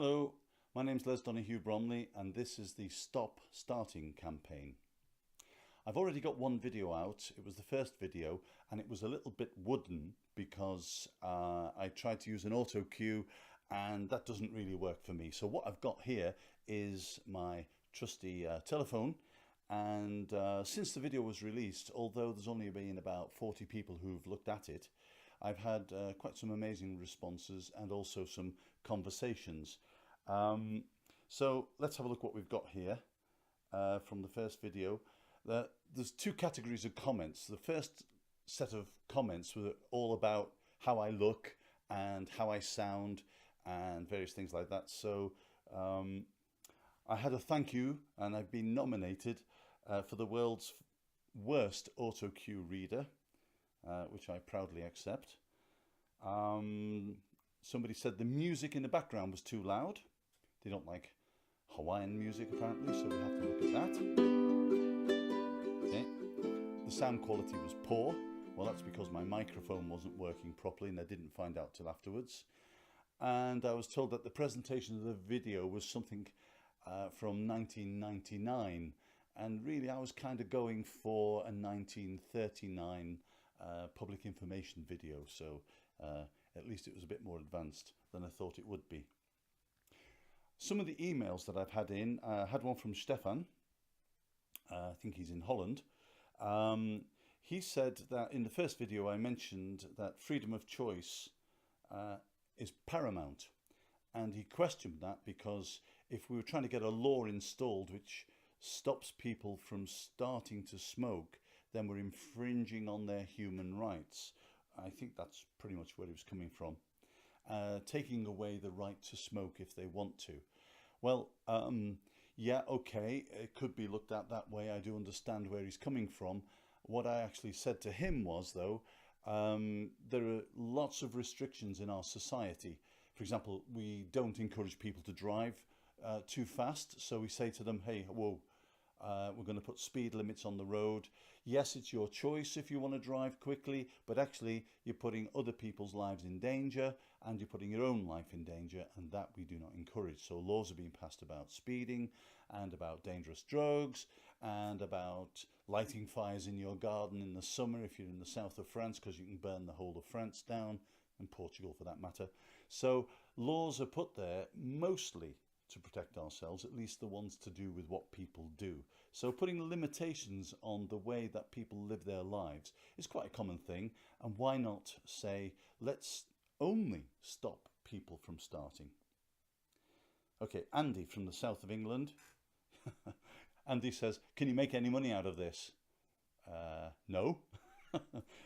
Hello, my name's Donohue-Bromley and this is the Stop Starting campaign. I've already got one video out. It was the first video and it was a little bit wooden because I tried to use an auto cue and that doesn't really work for me. So what I've got here is my trusty telephone, and since the video was released, although there's only been about 40 people who've looked at it, I've had quite some amazing responses and also some conversations. So let's have a look what we've got here from the first video. There's two categories of comments. The first set of comments were all about how I look and how I sound and various things like that. So I had a thank you, and I've been nominated for the world's worst auto cue reader, which I proudly accept. Somebody said the music in the background was too loud. They don't like Hawaiian music apparently, so we have to look at that. Okay. The sound quality was poor. Well, that's because my microphone wasn't working properly and I didn't find out till afterwards. And I was told that the presentation of the video was something from 1999, and really I was kind of going for a 1939 public information video, so at least it was a bit more advanced than I thought it would be. Some of the emails that I've had in, I had one from Stefan, I think he's in Holland. He said that in the first video I mentioned that freedom of choice is paramount, and he questioned that because if we were trying to get a law installed which stops people from starting to smoke, then we're infringing on their human rights. I think that's pretty much where he was coming from. Taking away the right to smoke if they want to. Well, yeah, okay, it could be looked at that way. I do understand where he's coming from. What I actually said to him was, though, there are lots of restrictions in our society. For example, we don't encourage people to drive too fast. So we say to them, hey, whoa, we're going to put speed limits on the road. Yes, it's your choice if you want to drive quickly, but actually you're putting other people's lives in danger and you're putting your own life in danger, and that we do not encourage. So laws are being passed about speeding and about dangerous drugs and about lighting fires in your garden in the summer if you're in the south of France, because you can burn the whole of France down, and Portugal for that matter. So laws are put there mostly to protect ourselves, at least the ones to do with what people do. So putting limitations on the way that people live their lives is quite a common thing, and why not say, let's only stop people from starting. Okay, Andy from the south of England. Andy says, can you make any money out of this? No.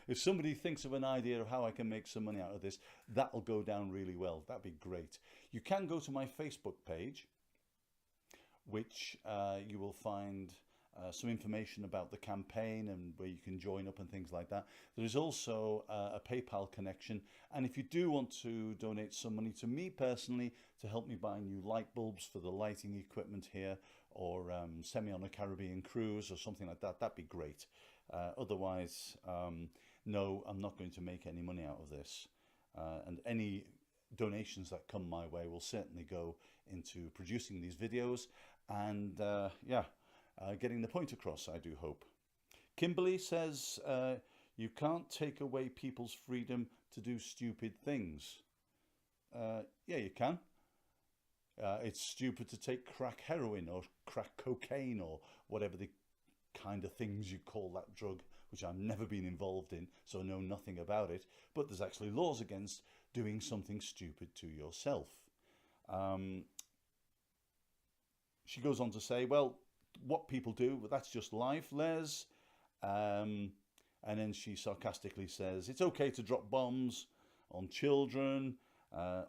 If somebody thinks of an idea of how I can make some money out of this, that'll go down really well. That'd be great. You can go to my Facebook page, which you will find some information about the campaign and where you can join up and things like that. There is also a PayPal connection, and if you do want to donate some money to me personally to help me buy new light bulbs for the lighting equipment here, or send me on a Caribbean cruise or something like that, that'd be great. Otherwise, no, I'm not going to make any money out of this, and any donations that come my way will certainly go into producing these videos and getting the point across, I do hope. Kimberly says, you can't take away people's freedom to do stupid things. Yeah, you can. It's stupid to take crack heroin or crack cocaine or whatever the kind of things you call that drug, which I've never been involved in, so know nothing about it. But there's actually laws against doing something stupid to yourself. She goes on to say, well, what people do, well, that's just life, Les. And then she sarcastically says, it's okay to drop bombs on children,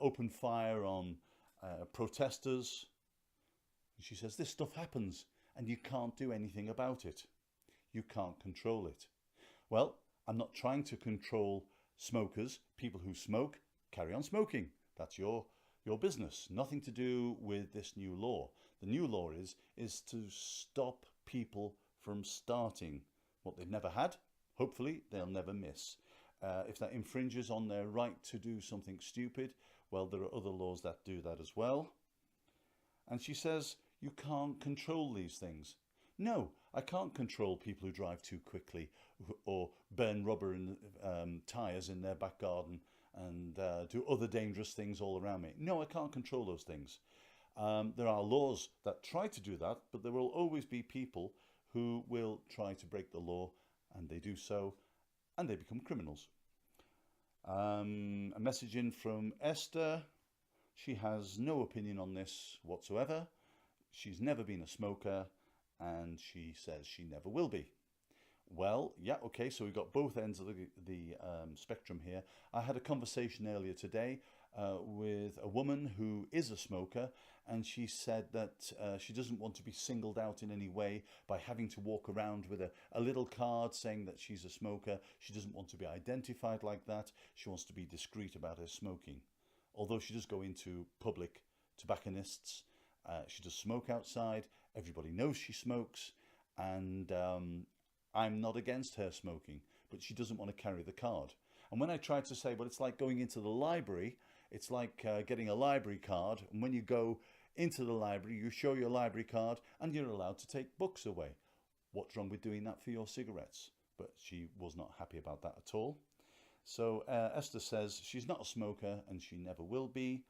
open fire on protesters. She says, this stuff happens and you can't do anything about it. You can't control it. Well, I'm not trying to control smokers. People who smoke, carry on smoking. That's your business. Nothing to do with this new law. The new law is to stop people from starting what they've never had. Hopefully they'll never miss. If that infringes on their right to do something stupid, well, there are other laws that do that as well. And she says, you can't control these things. No, I can't control people who drive too quickly or burn rubber and tyres in their back garden and do other dangerous things all around me. No, I can't control those things. There are laws that try to do that, but there will always be people who will try to break the law, and they do so, and they become criminals. A message in from Esther. She has no opinion on this whatsoever. She's never been a smoker, and she says she never will be. Well, yeah, okay, so we've got both ends of the spectrum here. I had a conversation earlier today with a woman who is a smoker, and she said that she doesn't want to be singled out in any way by having to walk around with a little card saying that she's a smoker. She doesn't want to be identified like that. She wants to be discreet about her smoking. Although she does go into public tobacconists, she does smoke outside. Everybody knows she smokes, and I'm not against her smoking, but she doesn't want to carry the card. And when I tried to say, well, it's like going into the library, it's like getting a library card, and when you go into the library, you show your library card and you're allowed to take books away. What's wrong with doing that for your cigarettes? But she was not happy about that at all. So Esther says she's not a smoker and she never will be,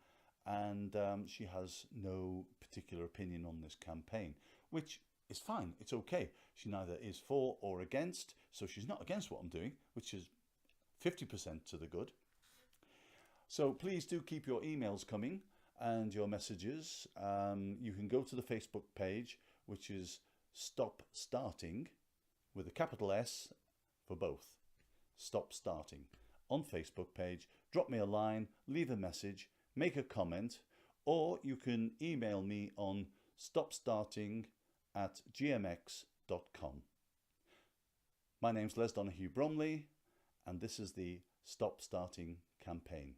and she has no particular opinion on this campaign, which is fine. It's okay. She neither is for or against, so she's not against what I'm doing, which is 50% to the good. So please do keep your emails coming and your messages. You can go to the Facebook page, which is Stop Starting, with a capital S for both. Stop Starting. On Facebook page, drop me a line, leave a message, make a comment, or you can email me on stopstarting@gmx.com. My name's Les Donohue-Bromley, and this is the Stop Starting campaign.